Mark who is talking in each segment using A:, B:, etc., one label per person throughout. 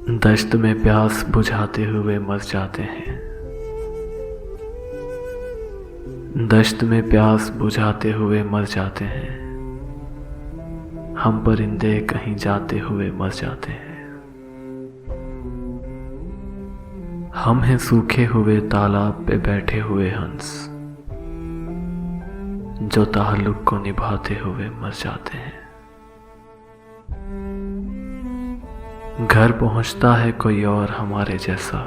A: दश्त में प्यास बुझाते हुए मर जाते हैं। दश्त में प्यास बुझाते हुए मर जाते हैं। हम परिंदे कहीं जाते हुए मर जाते हैं। हम हैं सूखे हुए तालाब पे बैठे हुए हंस, जो ताल्लुक को निभाते हुए मर जाते हैं। घर पहुंचता है कोई और हमारे जैसा,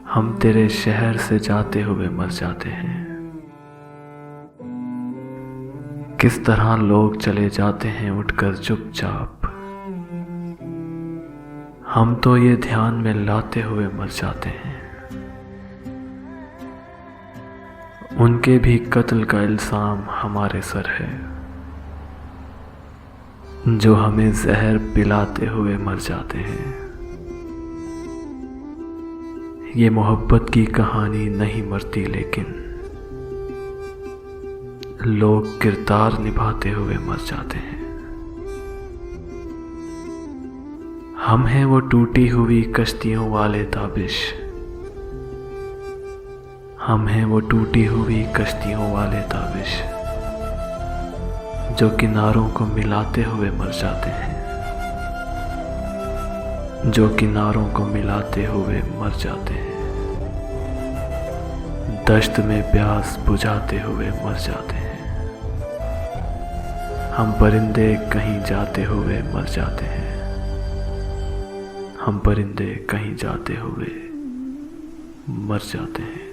A: हम तेरे शहर से जाते हुए मर जाते हैं। किस तरह लोग चले जाते हैं उठकर चुपचाप, हम तो ये ध्यान में लाते हुए मर जाते हैं। उनके भी कत्ल का इल्जाम हमारे सर है, जो हमें जहर पिलाते हुए मर जाते हैं। ये मोहब्बत की कहानी नहीं मरती, लेकिन लोग किरदार निभाते हुए मर जाते हैं। हम हैं वो टूटी हुई कश्तियों वाले ताबिश, हम हैं वो टूटी हुई कश्तियों वाले ताबिश, जो किनारों को मिलाते हुए मर जाते हैं, जो किनारों को मिलाते हुए मर जाते हैं। दश्त में प्यास बुझाते हुए मर जाते हैं। हम परिंदे कहीं जाते हुए मर जाते हैं। हम परिंदे कहीं जाते हुए मर जाते हैं।